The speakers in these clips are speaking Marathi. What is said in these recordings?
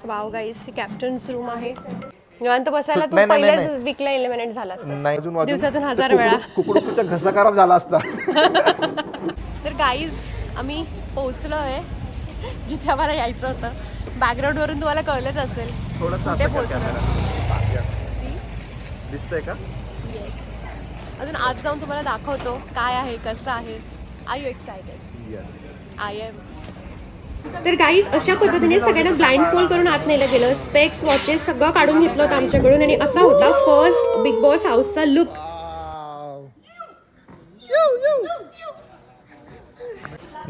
वाव गाईस, कॅप्टन्स रूम आहे. निवांत बसायला तू पहिल्याच वीकला एलिमिनेट झाला असता दिवसातून 1000 वेळा. कुकडूचा घसा खराब झाला असता. तर गाईज आम्ही पोहोचलोय जिथे आम्हाला यायचं होतं. बॅकग्राऊंड वरून तुम्हाला कळलंच असेल. थोडंसं कुठे असं कर पोहोचलो. कॅमेरा. दिसतंय का? अजून आज जाऊन तुम्हाला दाखवतो काय आहे कसं आहे. Are you excited? Yes. I am. तर गाईज अशा पद्धतीने सगळ्यांना ब्लाइंड फोल्ड करून आत नेलं गेलं. स्पेक्स वॉचेस सगळं काढून घेतलं होतं आमच्याकडून आणि असा होता फर्स्ट बिग बॉस हाऊसचा लुक.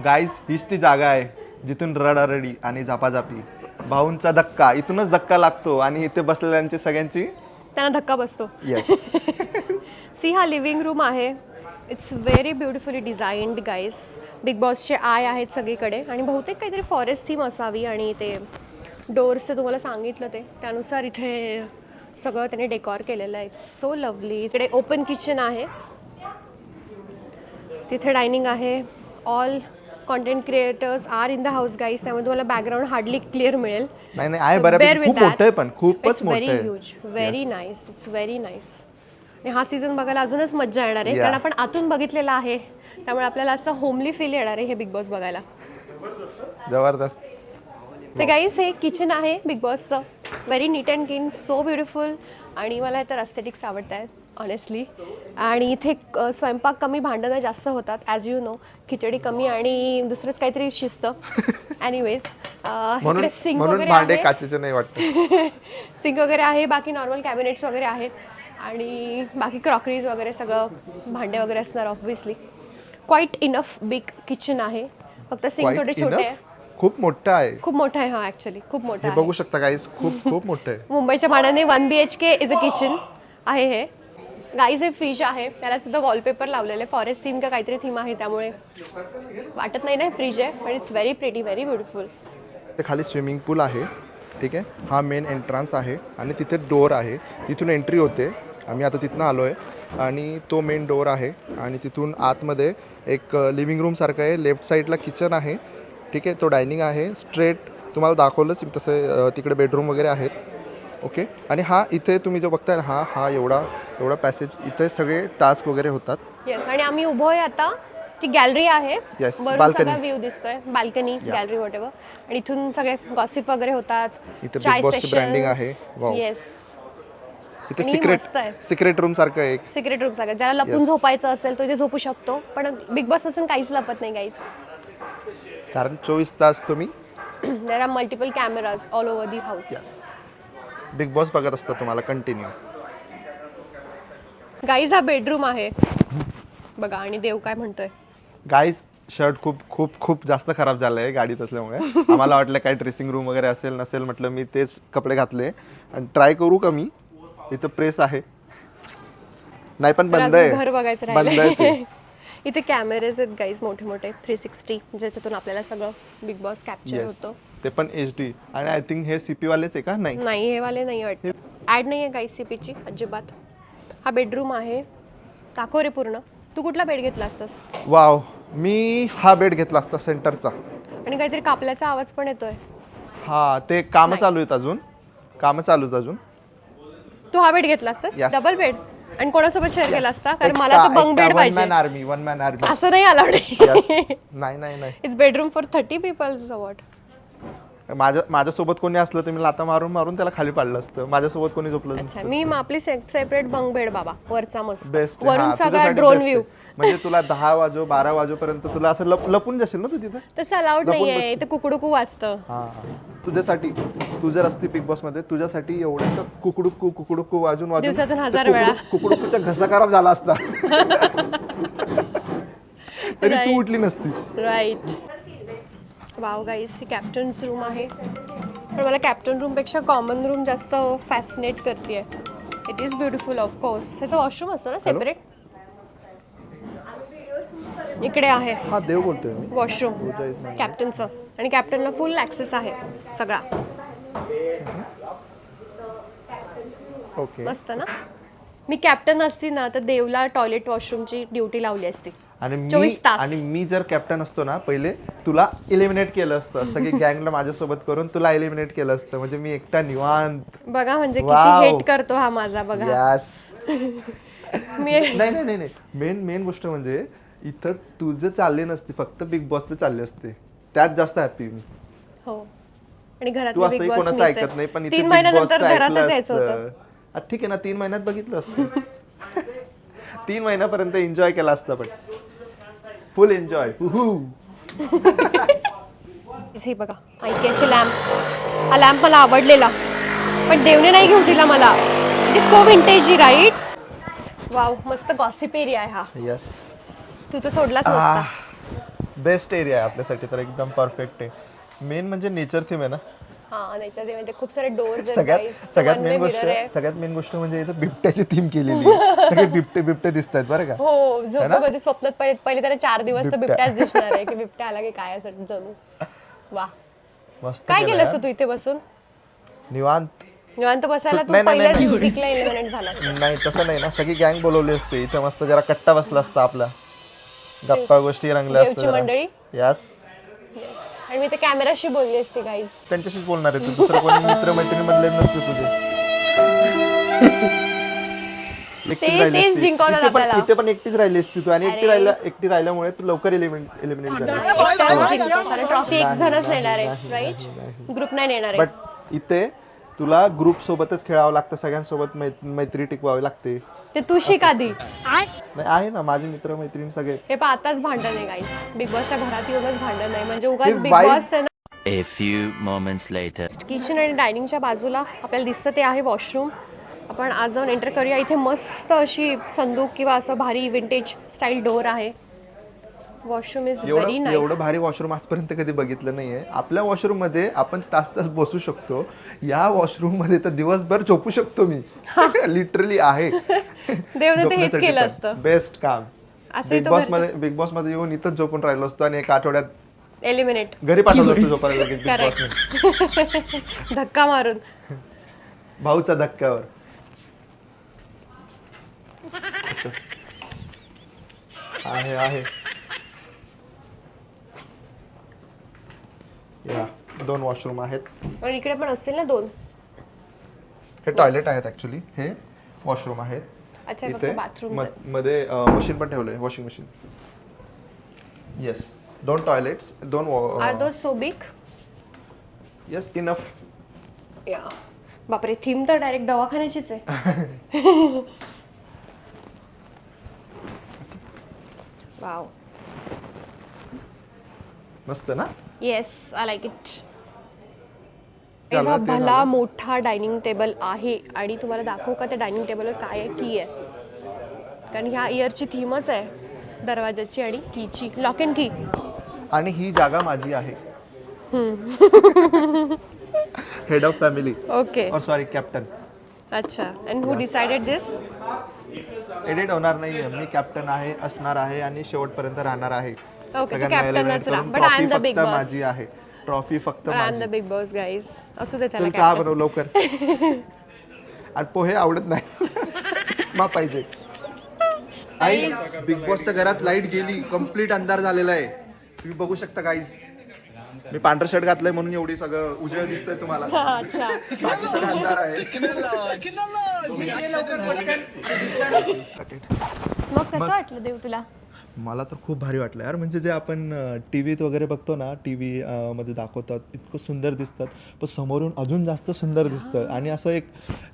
गाईस, हीच ती जागा आहे जिथून रडारडी आणि झापाझापी, भाऊंचा धक्का, इथूनच धक्का लागतो आणि इथे बसलेल्यांची सगळ्यांची त्यांना धक्का बसतो. येस. सी हा लिव्हिंग रूम आहे. It's very beautifully designed guys. Big बॉसचे आय आहेत सगळीकडे आणि बहुतेक काहीतरी फॉरेस्ट थीम असावी आणि ते डोअर्सचं तुम्हाला सांगितलं ते त्यानुसार इथे सगळं त्याने डेकॉर केलेलं आहे. It's so lovely. इकडे ओपन किचन आहे, तिथे डायनिंग आहे. All content creators are in the house guys, त्यामुळे तुम्हाला बॅकग्राऊंड हार्डली क्लिअर मिळेल. नाही आहे बऱ्यापैकी. खूप मोठं आहे पण खूपच मोठं आहे. Very huge, very nice. It's very nice. आणि हा सीझन बघायला अजूनच मज्जा येणार आहे कारण आपण आतून बघितलेला आहे, त्यामुळे आपल्याला असं होमली फील येणार आहे हे बिग बॉस बघायला. जबरदस्त. तर गाईस हे किचन आहे बिग बॉसचं. Very neat and clean, so beautiful. आणि मला तर एस्थेटिक्स आवडत आहेत ऑनेस्टली. आणि इथे स्वयंपाक कमी, भांडणं जास्त होतात ॲज यू नो. खिचडी कमी आणि दुसरंच काहीतरी शिस्त. एनिवेज इकडे सिंक वगैरे आहे. काचेचे नाही वाटतं. सिंक वगैरे आहे, बाकी नॉर्मल कॅबिनेट्स वगैरे आहेत आणि बाकी क्रॉकरीज वगैरे सगळं भांडे वगैरे असणार obviously. Quite enough big kitchen आहे, फक्त सिंक थोडे छोटे आहे. खूप मोठं आहे. खूप मोठं आहे. हा ॲक्च्युली खूप मोठं हे आहे. बघू शकता गाईस, खूप मोठं आहे. मुंबईच्या मानाने 1 BHK इज अ किचन आहे हे. गाईज हे फ्रीज आहे, त्याला सुद्धा वॉलपेपर लावलेले फॉरेस्ट थीम का काहीतरी थीम आहे, त्यामुळे वाटत नाही ना फ्रीज आहे, पण it's very pretty, very beautiful. ते खाली स्विमिंग पूल आहे. ठीक आहे, हा मेन एंट्रन्स आहे आणि तिथे डोअर आहे, तिथून एंट्री होते. आम्ही आता तिथनं आलो आहे आणि तो मेन डोअर आहे आणि तिथून आतमध्ये एक लिव्हिंग रूम सारखं आहे. लेफ्ट साईडला किचन आहे. ठीक आहे, तो डायनिंग आहे. स्ट्रेट तुम्हाला दाखवलंच तसं तिकडे बेडरूम वगैरे आहेत. ओके, आणि हा इथे तुम्ही जो बघताय ना, हा एवढा पॅसेज, इथे सगळे टास्क वगैरे होतात. येस, आणि आम्ही उभो आहे आता. ती गॅलरी आहे, Yes, वरून balcony. सगळा व्ह्यू दिसतोय. Balcony, gallery whatever. आणि इथून सगळे गॉसिप वगैरे होतात. इथे चाय बिग बॉसची ब्रँडिंग आहे. वाव. येस, इथे आणि मस्त आहे. सिक्रेट रूम सारखं आहे एक. सिक्रेट रूम सगळं. ज्याला लपून झोपायचं असेल तो इथे झोपू शकतो, पण बिग बॉस पासून काहीच लपत नाही गाईज. कारण 24 तास तुम्ही there are multiple cameras all over the house. Big boss बघत असता तुम्हाला कंटिन्यू. गाईज हा बेडरूम आहे बघा. आणि देव काय म्हणतोय. गाईज, शर्ट खूप जास्त खराब झालं आहे गाडीत असल्यामुळे. आम्हाला वाटलं काय ड्रेसिंग रूम वगैरे असेल नसेल, म्हटलं मी तेच कपडे घातले आणि ट्राय करू का मी. इथं प्रेस आहे, नाही पण बंद आहे. घर बघायचं राहिलं. इथे कॅमेरेज आहेत गाईज, मोठे मोठे 360, ज्याच्यातून आपल्याला सगळं बिग बॉस कॅप्चर होतं. ते पण HD. आणि आय थिंक हे CP वालेच आहे का? नाही, हे वाले नाही वाटतं. ॲड नाही आहे गाईज CPची अजिबात. हा बेडरूम आहे. दाखव रे पूर्ण. तू कुठला बेड घेतला असतास? वाव, मी हा बेड घेतला असता सेंटरचा. आणि काहीतरी कापल्याचा आवाज पण येतोय. हा, ते कामं चालू आहेत अजून. तू हा बेड घेतला असतास? Yes. Double bed? आणि कोणासोबत शेअर केला असता? कारण मला तर बंक बेड पाहिजे. One man army. असं नाही अलाउड. नाही. It's bedroom for 30 peoples. What? माझ्यासोबत कोणी असलं तर मी लाता मारून त्याला खाली पाडलं असतं. माझ्यासोबत कोणी झोपलं अच्छा, मी आपली सेपरेट बंक बेड बाबा. वरचा मस्त, बेस्ट. वरून सगळा ड्रोन व्ह्यू. म्हणजे तुला 10 वाजो 12 वाजोपर्यंत तुला असं लपून जाशील ना तू तिथे. तसं अलाउड नाहीये इथे. कुकडुकू वाजतं. हा, तुझ्यासाठी, तू जर असती बिग बॉस मध्ये, तुझ्यासाठी एवढं कुकडुकू वाजून दिवसातून 1000 वेळा कुकडुकूचा घसा खराब झाला असता. तरी तू उठली नसती. राईट. वाव गाईस, ही कॅप्टन्स रूम आहे. पण मला कॅप्टन रूमपेक्षा कॉमन रूम जास्त फॅसिनेट करते. It is beautiful of course. ह्याचं वॉशरूम असतं ना सेपरेट. इकडे आहे हा, देव बोलतोय मी. वॉशरूम कॅप्टनचं. आणि कॅप्टनला फुल ॲक्सेस आहे सगळा. ओके, मस्त ना. मी कॅप्टन असती ना तर देवला टॉयलेट वॉशरूमची ड्युटी लावली असती. आणि 24 तास. मी जर कॅप्टन असतो ना पहिले तुला इलिमिनेट केलं असतं सगळी गँगला माझ्यासोबत करून तुला इलिमिनेट केलं असतं म्हणजे मी एकटा निवांत. बघा म्हणजे Wow. किती हेट करतो हा माझा बघा. यस मी नाही मेन गोष्ट म्हणजे इथं तुझं चालले नसते फक्त बिग बॉसचं चालले असते त्यात जास्त हॅपी मी. हो आणि तू घरातले असंही बिग बॉस कोणाचं ऐकत नाही पण इथे 3 बिग महिन्यानंतर बॉसचं घरातच ऐकलं यायचं होतं. असतं. ठीक आहे ना 3 महिन्यात बघितलं असतं 3 महिन्यापर्यंत एन्जॉय केला असतं पण फुल एन्जॉय. हे बघा आयकियाचे लॅम्प. हा लॅम्प मला आवडलेला पण देवने नाही घेऊ दिला मला. It is so vintagey right. Wow मस्त गॉसिप एरिया आहे हा. यस तू तर सोडलाच नसता. बेस्ट एरिया आहे आपल्यासाठी तर एकदम परफेक्ट आहे. मेन म्हणजे नेचर थीम आहे ना. हा त्याच्यामध्ये खूप सारे डोर्स सगळ्यात मेन गोष्ट म्हणजे इथं बिबट्याची थीम केलेली आहे. सगळे बिबटे दिसतात बरं का. हो झोपेमध्ये स्वप्नात पहिले तर 4 दिवस तर बिबट्याच दिसणार आहे की बिबट्या आला की काय असं जणू. वा मस्त काय केलं केलंस यार. तू इथे बसून निवांत बसायला तू नाही, नाही, पहिल्याच नाही. वीकला एलिमिनेट झाला. नाही तसं नाही ना सगळी गँग बोलवली असते इथं मस्त जरा कट्टा बसला असता आपला गप्पा गोष्टी रंगल्या देवची मंडळी. यस आणि मी ते कॅमेराशी बोलली असते गाईज. त्यांच्याशीच बोलणार आहे तू दुसरं कोणी मित्र मैत्रिणी म्हणले नसते तुझे. एकटीच राहिली तेच असती. जिंकवतात आपल्याला. इथे पण एकटीच राहिली असती तू आणि एकटी राहिल्यामुळे तू लवकर एलिमिनेट झाली. कारण ट्रॉफी एक जणच नेणार आहे राईट. ग्रुप नाही नेणार आहे. बट इथे तुला ग्रुप सोबतच खेळावं लागतं सगळ्यांसोबत मैत्री टिकवावी लागते. ते तू शिक आधी. नाही आहे ना माझे मित्र मैत्रिणी सगळे. हे पण आताच भांडण आहे गाईज. बिग बॉसच्या घरात येऊनच भांडण नाही म्हणजे उगाच हे बिग vibe- बॉस आहे ना. A few moments later. Kitchen आणि डायनिंगच्या बाजूला आपल्याला दिसतं ते आहे वॉशरूम. आपण आज जाऊन एंटर करूया. इथे मस्त अशी संदूक किंवा असं भारी विंटेज स्टाईल डोअर आहे. Washroom is very nice. एवढं भारी वॉशरूम आजपर्यंत कधी बघितलं नाहीये. आपल्या वॉशरूम मध्ये आपण तास बसू शकतो. या वॉशरूम मध्ये तर दिवसभर झोपू शकतो मी. लिटरली आहे. देवने तर हेच केलं असतं. बेस्ट काम. असंही बिग बॉस मध्ये येऊन इथंच झोपून राहिलो असतो आणि 1 आठवड्यात एलिमिनेट घरी पाठवलं असतं झोपायला बिग Correct. बॉसने. धक्का मारून. भाऊचा धक्क्यावर. अच्छा. आहे या 2 वॉशरूम आहेत आणि इकडे पण असतील ना 2. हे टॉयलेट आहेत ऍक्च्युली हे वॉशरूम आहेत. अच्छा फक्त इथे बाथरूम. मध्ये मशीन पण ठेवलंय washing machine. Yes 2 toilets 2 are those so big. Yes enough. या बापरे थीम तर डायरेक्ट दवाखान्याचीच आहे. वाव मस्त ना. Yes I like it. झालं, ते भला झालं. मोठा डायनिंग टेबल आहे आणि तुम्हाला दाखवू का त्या डायनिंग टेबलवर काय आहे की आहे. कारण ह्या इयरची थीमच आहे दरवाजाची आणि कीची. लॉक अँड की. आणि ही जागा माझी आहे. हेड ऑफ फॅमिली ओके और सॉरी कॅप्टन. अच्छा and who decided this. Edit होणार नाही. मी कॅप्टन आहे असणार आहे आणि शेवटपर्यंत राहणार आहे. ओके सगळ्यांना कॅप्टनच eliminate राहा करून but I am trophy the big फक्त बॉस. माझी आहे. ट्रॉफी फक्त आय एम माझी. The big boss guys. असू दे चल त्याला चहा captain. बनव लवकर. आणि पोहे आवडत नाही. मा पाहिजे. आई बिग बॉसच्या घरात लाईट गेली. कम्प्लीट अंधार झालेला आहे. तुम्ही बघू शकता गाईज. मी पांढरं शर्ट घातलंय म्हणून एवढी सगळं उजेड दिसतंय तुम्हाला. हा, अच्छा बाकी सगळं अंधार आहे. मग कसं वाटलं देव तुला. मला तर खूप भारी वाटलं यार. म्हणजे जे आपण टीव्हीत वगैरे बघतो ना टीव्ही मध्ये दाखवतात इतकं सुंदर दिसतात पण समोरून अजून जास्त सुंदर दिसतं. आणि असं एक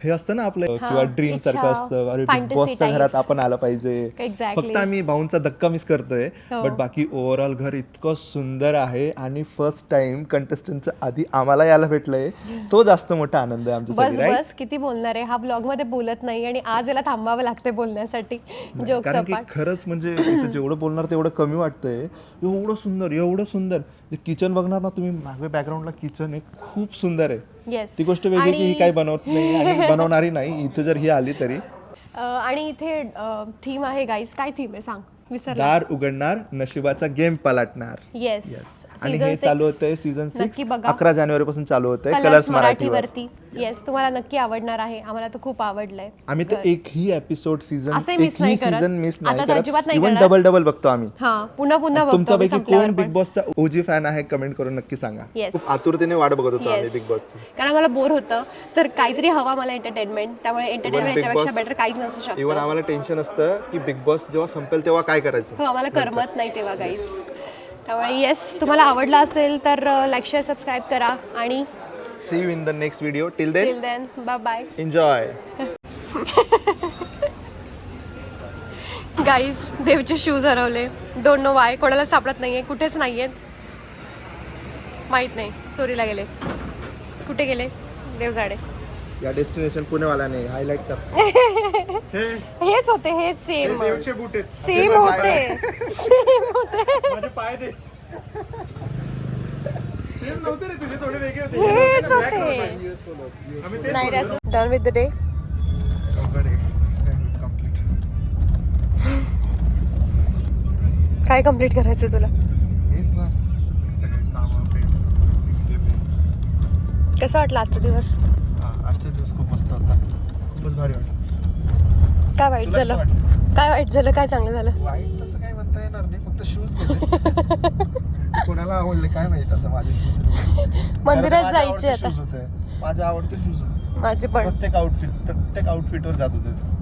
हे असतं ना आपलं किंवा ड्रीम सारखं असतं. अरे बिग fantasy बॉसच्या types. घरात आपण आलं पाहिजे. Exactly. फक्त आम्ही भाऊंचा धक्का मिस करतोय. हो. बट बाकी ओव्हरऑल घर इतकं सुंदर आहे आणि फर्स्ट टाइम कंटेस्टंटच्या आधी आम्हाला यायला भेटलंय तो जास्त मोठा आनंद आहे आमच्यासाठी. बस राईट. बस किती बोलणार आहे. हा ब्लॉग मध्ये बोलत नाही आणि आज याला थांबावं लागतंय बोलण्यासाठी. जोक कारण की सपाट. खरंच म्हणजे इथं जेवढं बोलणार तेवढं कमी वाटतंय. एवढं सुंदर किचन बघणार ना तुम्ही मागे बॅकग्राऊंडला किचन आहे खूप सुंदर आहे. येस ती गोष्ट वेगळी की ही काही बनवत नाही आणि बनवणारी नाही. इथे जर ही आली तरी आणि इथे थीम आहे गाईस. काय थीम आहे सांग विसरला. दार उघडणार नशिबाचा गेम पलटणार. येस आणि Season हे 6 चालू होतंय सीझन 6 नक्की बघा. 11 जानेवारीपासून चालू होतंय कलर्स कलर्स मराठीवर. मराठीवरती. येस, तुम्हाला नक्की आवडणार आहे. आम्हाला तर खूप आवडलंय. आम्ही तर एकही एपिसोड सीझन असंही miss नाही करत. सीझन मिस आता तर नाही अजिबात करत. नाही इव्हन करणार. डबल बघतो आम्ही. हा, पुन्हा पुन्हा बघतो आम्ही तुमच्यापैकी संपल्यावर कोण पण. बिग बॉसचा ओजी फॅन आहे कमेंट करून नक्की सांगा. Yes. खूप आतुरतेने वाट बघत होतो आम्ही Yes. बिग बॉसची. कारण मला बोर होतं, तर काहीतरी हवा मला एंटरटेनमेंट. त्यामुळे एंटरटेनमेंट Big याच्यापेक्षा Boss- बेटर काहीच नसू शकतं. इव्हन आम्हाला टेन्शन असतं की बिग बॉस जेव्हा संपेल तेव्हा काय करायचं. हो, आम्हाला करमत नाही तेव्हा गाईस. त्यामुळे येस, तुम्हाला आवडला असेल तर लाईक शेअर सबस्क्राईब करा आणि see you in the next video. Till then till then bye bye. Enjoy. Guys, देवचे शूज हरवले. Don't know why. कोणाला सापडत नाहीये, कुठेच नाहीयेत, माहित नाही. चोरीला गेले. कुठे गेले देव जाणे. या डेस्टिनेशन पुणेवाल्याने हायलाइट कर. हेच होते, हेच सेम बूट आहेत. सेम होते, सेम होते, माझे पाय दे. सेम नव्हते रे तुझे, थोडे वेगळे होते. हेच होते. नाही रे, डन विथ द डे. काय कम्प्लीट करायचं तुला? हेच ना सगळे कामं कसं वाटलं आजचा दिवस? आजचा दिवस खूप मस्त होता. खूपच भारी वाटलं. काय वाईट तुला झालं? कसं वाटलं? काय वाईट झालं? काय चांगलं झालं? वाईट तसं काय म्हणता येणार नाही, फक्त शूज घेतले. कोणाला आवडले काय माहित आता माझे शूज. मंदिरात जायचे आता. शूज होते माझे आवडते शूज होते. माझे पण प्रत्येक आउटफिटवर जात होते.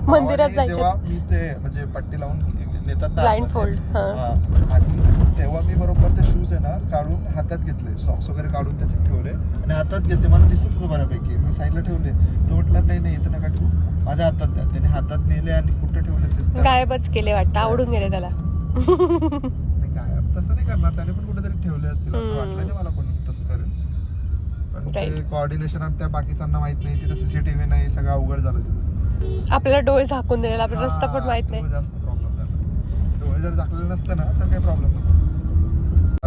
मंदिरात भावाने जायचे. जेव्हा मी ते म्हणजे पट्टी लावून नेतात ना Blindfold, आतमध्ये, हां. आणि तेव्हा मी बरोबर ते शूज आहे ना काढून हातात घेतले, सॉक्स वगैरे काढून त्याच्यात ठेवले आणि हातात घेतले. मला दिसत होतं बऱ्यापैकी, मी साईडला ठेवले. तो म्हटलं नाही नाही इथं नका ठेवू, माझ्या हातात द्या. त्याने हातात नेले आणि कुठं ठेवले ते गायबच केले वाटतं, आवडून गेले त्याला. काय तसं नाही करणार, त्याने पण कुठेतरी ठेवले असतील असं वाटलं नाही मला कोणी तसं करेल. पण ते Right. कोऑर्डिनेशन त्या बाकीच्यांना माहित नाही, तिथं CCTV नाही, सगळं अवघड झालं तिथं. आपल्याला डोळे झाकून दिलेला, आपला रस्ता पण माहित तो नाही. जास्त प्रॉब्लेम झाला. डोळे जर झाकलेले नसते ना तर काही प्रॉब्लेम नसतो.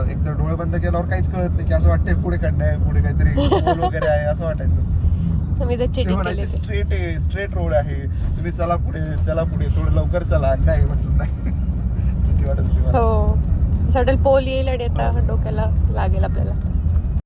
एकदा डोळे बंद केल्यावर काहीच कळत नाही की असं वाटतंय पुढे खड्डा आहे, पुढे काहीतरी पोल वगैरे आहे असं वाटायचं. मी तर ते चिटिंग म्हणायचे केली. स्ट्रेट आहे, स्ट्रेट रोड आहे, तुम्ही चला पुढे थोडं लवकर चला. नाही म्हटलं नाही. भीती वाटत होती मला. हो, सडल पोल येईल आणि आता डोक्याला लागेल आपल्याला.